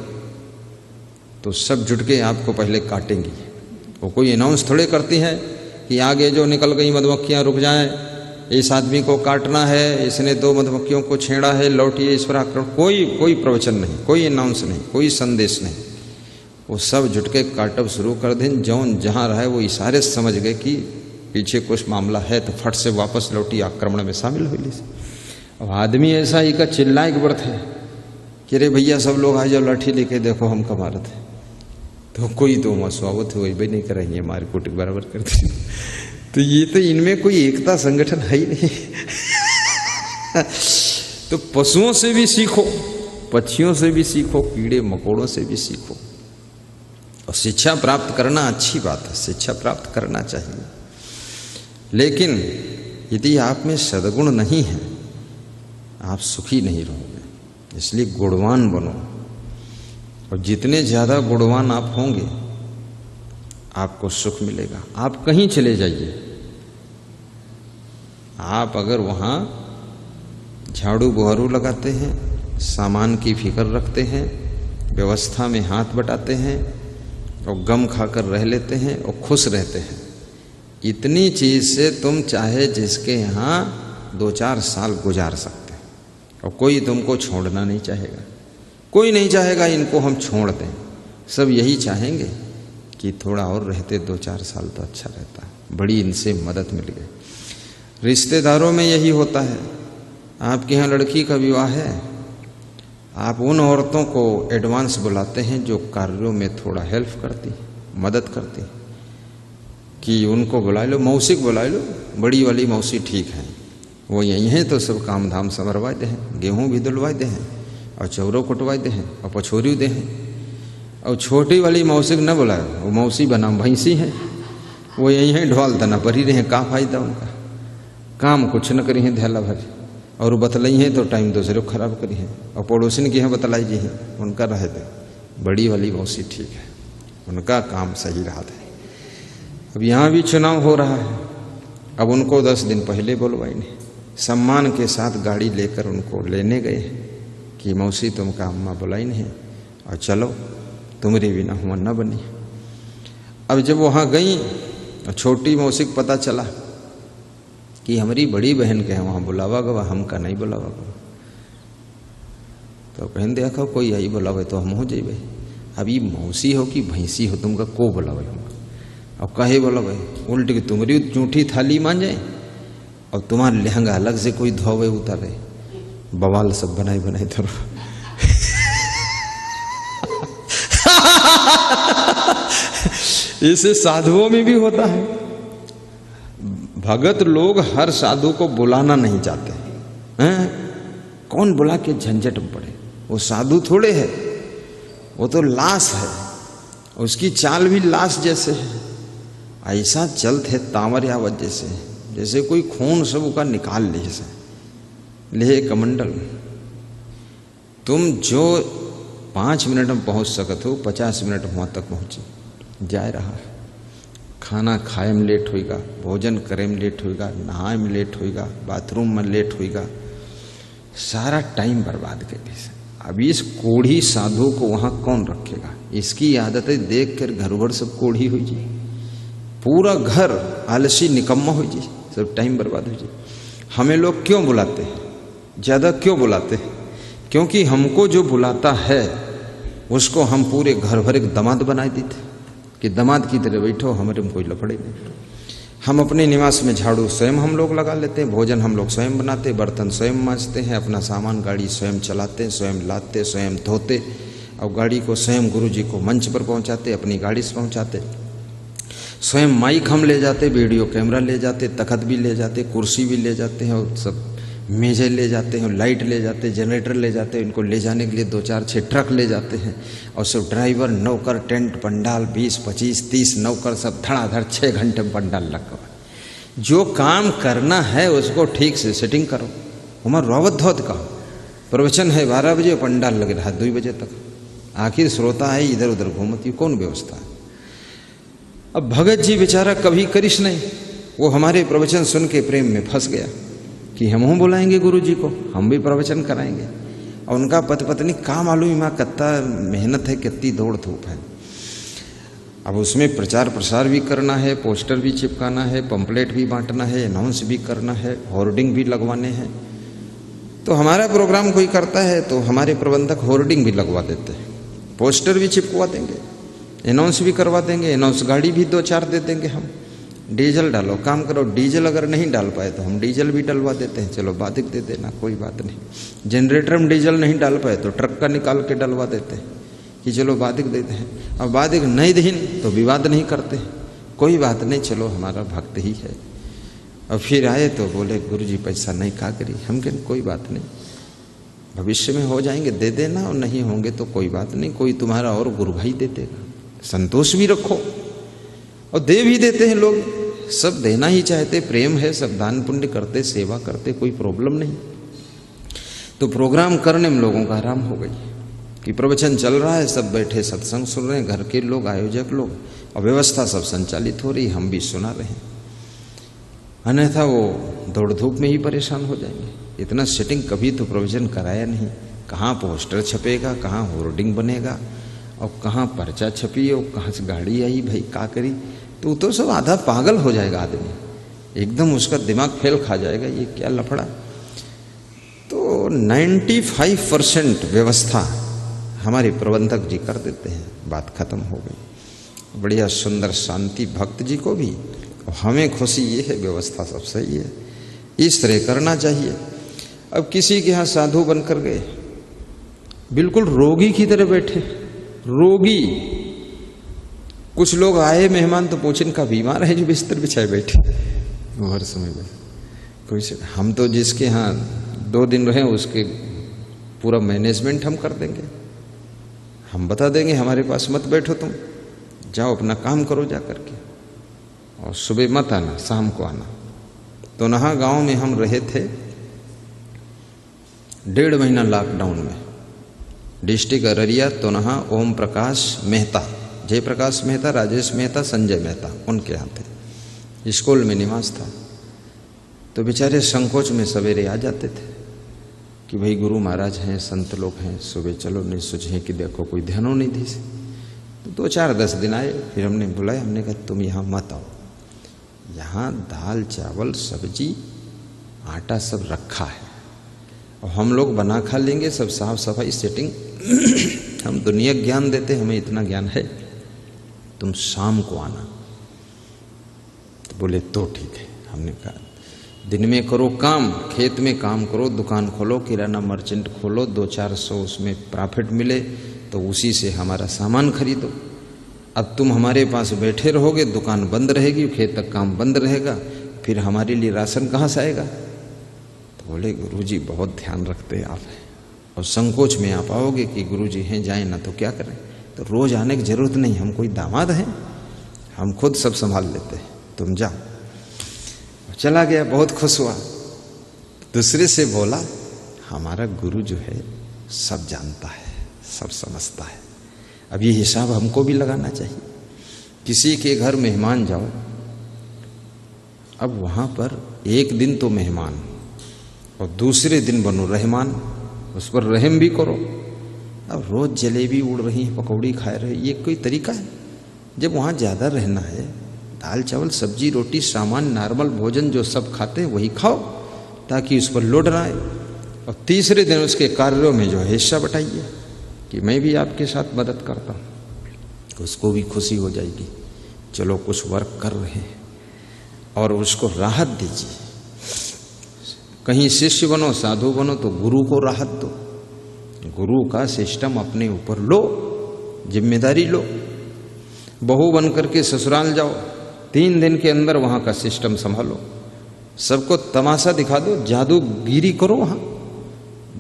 तो सब जुट के आपको पहले काटेंगी। वो कोई अनाउंस थोड़े करती है कि आगे जो निकल गई मधुमक्खियाँ रुक जाएं, इस आदमी को काटना है, इसने 2 मधुमक्खियों को छेड़ा है, लौटिए इस पर आक्रमण। कोई प्रवचन नहीं, कोई अनाउंस नहीं, कोई संदेश नहीं। वो सब जुट के काटब शुरू कर दें। जौन जहाँ रहे वो इशारे समझ गए कि पीछे कुछ मामला है, तो फट से वापस लौटी आक्रमण में शामिल हुई। अब आदमी ऐसा ही का चिल्लाए के बर्थ है कि अरे भैया सब लोग आ जाओ लाठी लेके, देखो हम कमा रहे थे। तो कोई तो मसवावत वही भी नहीं करेंगे, मार कुट बराबर करते। तो ये तो इनमें कोई एकता संगठन है ही नहीं। तो पशुओं से भी सीखो, पक्षियों से भी सीखो, कीड़े मकोड़ों से भी सीखो। और शिक्षा प्राप्त करना अच्छी बात है, शिक्षा प्राप्त करना चाहिए। लेकिन यदि आप में सद्गुण नहीं है आप सुखी नहीं रहोगे। इसलिए गुणवान बनो, और जितने ज़्यादा गुणवान आप होंगे आपको सुख मिलेगा। आप कहीं चले जाइए, आप अगर वहाँ झाड़ू बुहारू लगाते हैं, सामान की फिक्र रखते हैं, व्यवस्था में हाथ बटाते हैं और गम खाकर रह लेते हैं और खुश रहते हैं, इतनी चीज़ से तुम चाहे जिसके यहाँ 2-4 साल गुजार सकते हैं। और कोई तुमको छोड़ना नहीं चाहेगा, कोई नहीं चाहेगा इनको हम छोड़ दें। सब यही चाहेंगे कि थोड़ा और रहते 2-4 साल तो अच्छा रहता, बड़ी इनसे मदद मिल गई। रिश्तेदारों में यही होता है। आपके यहाँ लड़की का विवाह है, आप उन औरतों को एडवांस बुलाते हैं जो कार्यों में थोड़ा हेल्प करती, मदद करती, कि उनको बुला लो, मौसी को बुला लो, बड़ी वाली मौसी ठीक है, वो यहीं हैं तो सब काम धाम संवरवा दे हैं, गेहूँ भी धुलवा दे हैं और चौरों कुटवा दे हैं और पछोरी दे हैं। और छोटी वाली मौसी को न बुलाए, वो मौसी बनाम भैंसी है, वो यहीं हैं ढोल दना पर ही रहे, का फायदा उनका, काम कुछ न करी हैं ध्याला भर, और बतलाई हैं तो टाइम दूसरे को खराब करी है। और पड़ोसिन की हैं बतलाई जी हैं, उनका रहे थे, बड़ी वाली मौसी ठीक है, उनका काम सही रहा था। अब यहाँ भी चुनाव हो रहा है, अब उनको 10 दिन पहले बुलवाएंगे, सम्मान के साथ गाड़ी लेकर उनको लेने गए कि मौसी तुमका अम्मा बुलाई नहीं और चलो तुम्हारे बिना हुआ न बनी। अब जब वहाँ गई छोटी मौसी को पता चला कि हमारी बड़ी बहन के हैं वहाँ बुलावा गवा, हमका नहीं बुलावा गवा। तो बहन देखा कोई आई बुलावे तो हम हो जाइए। अब ये मौसी हो कि भैंसी हो, तुमका को बुलावे हम, अब कहे बुलावे उल्ट के तुम्हारी जूठी थाली मान जाए और तुम्हारा लहंगा अलग से कोई धोवे उतारे, बवाल सब बनाए बनाए धरो। इसे साधुओं में भी होता है। भगत लोग हर साधु को बुलाना नहीं चाहते हैं, कौन बुला के झंझट में पड़े। वो साधु थोड़े है, वो तो लाश है, उसकी चाल भी लाश जैसे है, ऐसा चलते है तांवरियावत जैसे, जैसे कोई खून सब का निकाल ले से ले कमंडल। तुम जो 5 मिनट में पहुंच सकते हो 50 मिनट वहां तक पहुंचे जा रहा है। खाना खाए में लेट होएगा, भोजन करे में लेट होएगा, नहाए में लेट होएगा, बाथरूम में लेट होएगा, सारा टाइम बर्बाद कर दी। अब इस कोढ़ी साधु को वहां कौन रखेगा। इसकी आदतें देख कर घर भर सब कोढ़ी हो जाए, पूरा घर आलसी निकम्मा हो जाए, सब टाइम बर्बाद हो जाए। हमें लोग क्यों बुलाते हैं, ज़्यादा क्यों बुलाते हैं? क्योंकि हमको जो बुलाता है उसको हम पूरे घर भर एक दामाद बना देते कि दामाद की तरह बैठो, हमारे में कोई लफड़े नहीं। हम अपने निवास में झाड़ू स्वयं हम लोग लगा लेते हैं, भोजन हम लोग स्वयं बनाते, बर्तन स्वयं मांजते हैं, अपना सामान गाड़ी स्वयं चलाते हैं, स्वयं लाते, स्वयं धोते, और गाड़ी को स्वयं गुरु जी को मंच पर पहुंचाते, अपनी गाड़ी से पहुंचाते, स्वयं माइक हम ले जाते, वीडियो कैमरा ले जाते, तखत भी ले जाते, कुर्सी भी ले जाते हैं, और सब मेज़ें ले जाते हैं, लाइट ले जाते, जनरेटर ले जाते हैं, इनको ले जाने के लिए 2-4-6 ट्रक ले जाते हैं, और सब ड्राइवर, नौकर, टेंट, पंडाल 20-25-30 नौकर, सब धड़ाधड़ 6 घंटे में पंडाल लगा। जो काम करना है उसको ठीक से सेटिंग करो। उमर रोवत धोत का प्रवचन है 12 बजे, पंडाल लगे रहा 2 बजे तक, आखिर श्रोता है इधर उधर घूमती, कौन व्यवस्था है। अब भगत जी बेचारा कभी करिश नहीं, वो हमारे प्रवचन सुन के प्रेम में फंस गया कि हम बुलाएंगे गुरु जी को, हम भी प्रवचन कराएंगे, और उनका पति पत्नी का मालूम माँ कितना मेहनत है, कितनी दौड़ धूप है। अब उसमें प्रचार प्रसार भी करना है, पोस्टर भी चिपकाना है, पंपलेट भी बांटना है, अनाउंस भी करना है, होर्डिंग भी लगवाने हैं। तो हमारा प्रोग्राम कोई करता है तो हमारे प्रबंधक होर्डिंग भी लगवा देते हैं, पोस्टर भी चिपकवा देंगे, अनाउंस भी करवा देंगे, अनाउंस गाड़ी भी 2-4 दे देंगे हम, डीजल डालो, काम करो। डीजल अगर नहीं डाल पाए तो हम डीजल भी डलवा देते हैं, चलो बाधिक दे देना, कोई बात नहीं। जनरेटर में डीजल नहीं डाल पाए तो ट्रक का निकाल के डलवा देते हैं कि चलो बाधिक देते हैं। अब बाधिक नहीं दीन तो विवाद नहीं करते, कोई बात नहीं, चलो हमारा भक्त ही है। अब फिर आए तो बोले गुरु जी पैसा नहीं का करी, हम कहें कोई बात नहीं, भविष्य में हो जाएंगे दे देना, और नहीं होंगे तो कोई बात नहीं, कोई तुम्हारा और गुरु भाई दे देगा, संतोष भी रखो। और दे भी देते हैं लोग, सब देना ही चाहते, प्रेम है, सब दान पुण्य करते, सेवा करते, कोई प्रॉब्लम नहीं। तो प्रोग्राम करने में लोगों का आराम हो गई कि प्रवचन चल रहा है, सब बैठे सत्संग सुन रहे हैं, घर के लोग, आयोजक लोग, और व्यवस्था सब संचालित हो रही, हम भी सुना रहे हैं। अन्यथा वो दौड़ धूप में ही परेशान हो जाएंगे। इतना सेटिंग कभी तो प्रवचन कराया नहीं, कहाँ पोस्टर छपेगा, कहाँ होर्डिंग बनेगा, और कहाँ पर्चा छपी, और कहाँ से गाड़ी आई, भाई का करी। तो सब आधा पागल हो जाएगा आदमी, एकदम उसका दिमाग फेल खा जाएगा, ये क्या लफड़ा। तो 95% व्यवस्था हमारे प्रबंधक जी कर देते हैं, बात खत्म हो गई। बढ़िया सुंदर शांति, भक्त जी को भी, और हमें खुशी ये है व्यवस्था सब सही है, इस तरह करना चाहिए। अब किसी के यहाँ साधु बनकर गए, बिल्कुल रोगी की तरह बैठे, रोगी। कुछ लोग आए मेहमान तो पूछे इनका बीमार है जो बिस्तर बिछाए बैठे, वो हर समय में कोई से। हम तो जिसके यहाँ 2 दिन रहे उसके पूरा मैनेजमेंट हम कर देंगे, हम बता देंगे हमारे पास मत बैठो, तुम जाओ अपना काम करो जा करके, और सुबह मत आना, शाम को आना। तो नहा गांव में हम रहे थे 1.5 महीना लॉकडाउन में, डिस्ट्रिक्ट अररिया, तो नहा ओम प्रकाश मेहता, जयप्रकाश मेहता, राजेश मेहता, संजय मेहता, उनके यहाँ थे, स्कूल में निवास था। तो बेचारे संकोच में सवेरे आ जाते थे कि भाई गुरु महाराज हैं, संत लोग हैं, सुबह चलो, नहीं सोचे कि देखो कोई ध्यानो नहीं दी से। तो 2-4-10 दिन आए, फिर हमने बुलाया, हमने कहा तुम यहाँ मत आओ, यहाँ दाल चावल सब्जी आटा सब रखा है, और हम लोग बना खा लेंगे, सब साफ सफाई सेटिंग हम दुनिया ज्ञान देते, हमें इतना ज्ञान है, तुम शाम को आना। तो बोले तो ठीक है। हमने कहा दिन में करो काम, खेत में काम करो, दुकान खोलो, किराना मर्चेंट खोलो, 2-400 उसमें प्रॉफिट मिले तो उसी से हमारा सामान खरीदो। अब तुम हमारे पास बैठे रहोगे, दुकान बंद रहेगी, खेत तक काम बंद रहेगा, फिर हमारे लिए राशन कहाँ से आएगा। तो बोले गुरुजी बहुत ध्यान रखते आप हैं, और संकोच में आप आओगे कि गुरुजी हैं, जाएं ना तो क्या करें। तो रोज आने की जरूरत नहीं, हम कोई दामाद हैं, हम खुद सब संभाल लेते हैं, तुम जाओ। चला गया, बहुत खुश हुआ। दूसरे से बोला हमारा गुरु जो है सब जानता है, सब समझता है, अब ये हिसाब हमको भी लगाना चाहिए। किसी के घर मेहमान जाओ, अब वहां पर एक दिन तो मेहमान और दूसरे दिन बनो रहमान, उस पर रहम भी करो। अब रोज जलेबी उड़ रही है, पकौड़ी खा रहे, ये कोई तरीका है? जब वहाँ ज़्यादा रहना है, दाल चावल सब्जी रोटी सामान नॉर्मल भोजन जो सब खाते हैं वही खाओ, ताकि उस पर लोड ना आए। और तीसरे दिन उसके कार्यों में जो है हिस्सा बटाइए कि मैं भी आपके साथ मदद करता हूँ, उसको भी खुशी हो जाएगी, चलो कुछ वर्क कर रहे हैं। और उसको राहत दीजिए। कहीं शिष्य बनो, साधु बनो तो गुरु को राहत दो। गुरु का सिस्टम अपने ऊपर लो, जिम्मेदारी लो। बहू बन करके ससुराल जाओ, 3 दिन के अंदर वहां का सिस्टम संभालो, सबको तमाशा दिखा दो, जादूगिरी करो, वहां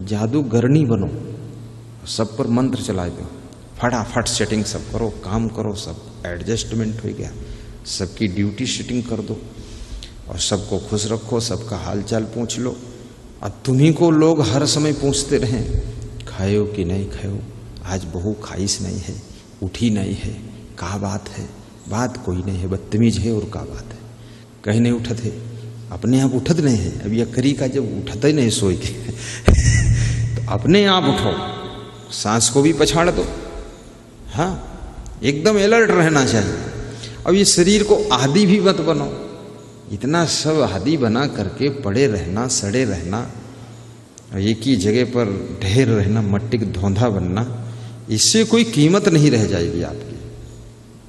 जादूगरनी बनो, सब पर मंत्र चला दो, फटाफट सेटिंग सब करो, काम करो, सब एडजस्टमेंट हो गया, सबकी ड्यूटी सेटिंग कर दो और सबको खुश रखो, सबका हालचाल पूछ लो। अब तुम्ही को लोग हर समय पूछते रहें खायो कि नहीं खायो, आज बहू खाइस नहीं है, उठी नहीं है, का बात है? बात कोई नहीं है, बदतमीज है और का बात है? कहीं नहीं उठत है, अपने आप उठत नहीं है। अब यह करी का जब उठत ही नहीं सोई के तो अपने आप उठो, सांस को भी पछाड़ दो। हाँ, एकदम अलर्ट रहना चाहिए। अब ये शरीर को आदी भी मत बनो, इतना सब आदी बना करके पड़े रहना, सड़े रहना, एक ही जगह पर ढेर रहना, मट्टी का धौंधा बनना, इससे कोई कीमत नहीं रह जाएगी आपकी,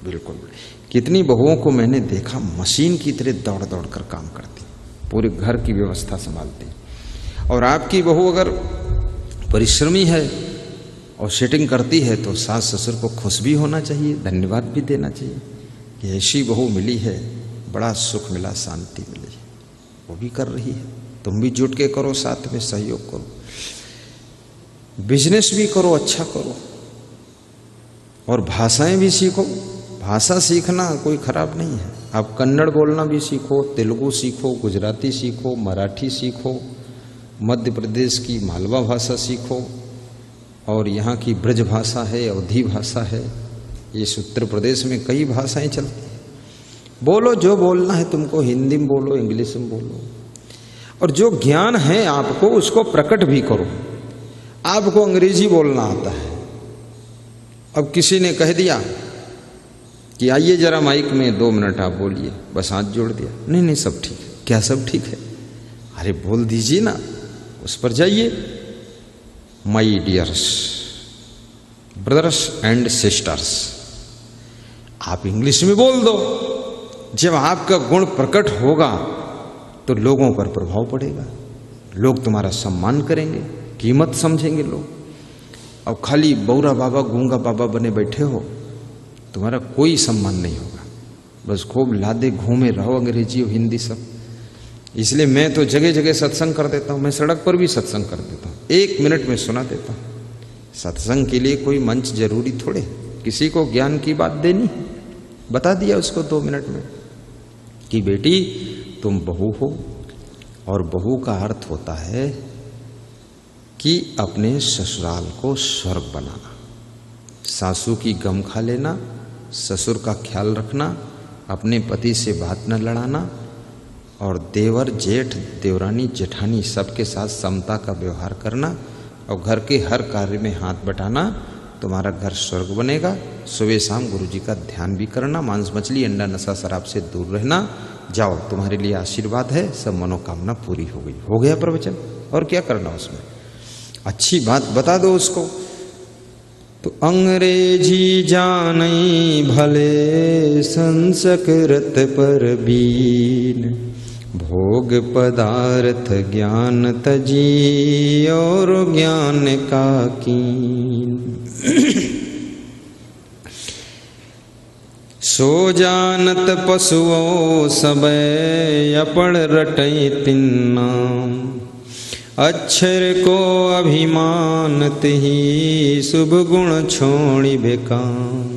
बिल्कुल। कितनी बहुओं को मैंने देखा मशीन की तरह दौड़ दौड़ कर काम करती, पूरे घर की व्यवस्था संभालती। और आपकी बहू अगर परिश्रमी है और सेटिंग करती है तो सास ससुर को खुश भी होना चाहिए, धन्यवाद भी देना चाहिए कि ऐसी बहू मिली है, बड़ा सुख मिला, शांति मिली। वो भी कर रही है, तुम भी जुट के करो, साथ में सहयोग करो, बिजनेस भी करो, अच्छा करो, और भाषाएं भी सीखो। भाषा सीखना कोई खराब नहीं है। आप कन्नड़ बोलना भी सीखो, तेलुगु सीखो, गुजराती सीखो, मराठी सीखो, मध्य प्रदेश की मालवा भाषा सीखो, और यहाँ की ब्रज भाषा है, अवधी भाषा है, इस उत्तर प्रदेश में कई भाषाएं चलती हैं। बोलो, जो बोलना है तुमको, हिंदी में बोलो, इंग्लिश में बोलो, और जो ज्ञान है आपको उसको प्रकट भी करो। आपको अंग्रेजी बोलना आता है, अब किसी ने कह दिया कि आइए जरा माइक में 2 मिनट आप बोलिए, बस हाथ जोड़ दिया, नहीं नहीं सब ठीक है। क्या सब ठीक है? अरे बोल दीजिए ना, उस पर जाइए। माई डियर्स ब्रदर्स एंड सिस्टर्स, आप इंग्लिश में बोल दो। जब आपका गुण प्रकट होगा तो लोगों पर प्रभाव पड़ेगा, लोग तुम्हारा सम्मान करेंगे, कीमत समझेंगे लोग। अब खाली बौरा बाबा, गूंगा बाबा बने बैठे हो, तुम्हारा कोई सम्मान नहीं होगा। बस खूब लादे घूमे रहो, अंग्रेजी और हिंदी सब। इसलिए मैं तो जगह जगह सत्संग कर देता हूँ, मैं सड़क पर भी सत्संग कर देता हूँ, 1 मिनट में सुना देता हूँ। सत्संग के लिए कोई मंच जरूरी थोड़े, किसी को ज्ञान की बात देनी, बता दिया उसको 2 मिनट में कि बेटी तुम बहू हो, और बहू का अर्थ होता है कि अपने ससुराल को स्वर्ग बनाना, सासू की गम खा लेना, ससुर का ख्याल रखना, अपने पति से बात न लड़ाना, और देवर जेठ देवरानी जेठानी सबके साथ समता का व्यवहार करना, और घर के हर कार्य में हाथ बटाना, तुम्हारा घर स्वर्ग बनेगा। सुबह शाम गुरु जी का ध्यान भी करना, मांस मछली अंडा नशा शराब से दूर रहना। जाओ, तुम्हारे लिए आशीर्वाद है, सब मनोकामना पूरी हो गई। हो गया प्रवचन, और क्या करना उसमें? अच्छी बात बता दो उसको। तो अंग्रेजी जानई भले संस्कृत पर बीन, भोग पदार्थ ज्ञान तजी और ज्ञान का कीन। सो जानत पशुओं सबे अपन रटई तिन्ना, अक्षर को अभिमान ही शुभ गुण छोड़ी बेकाम।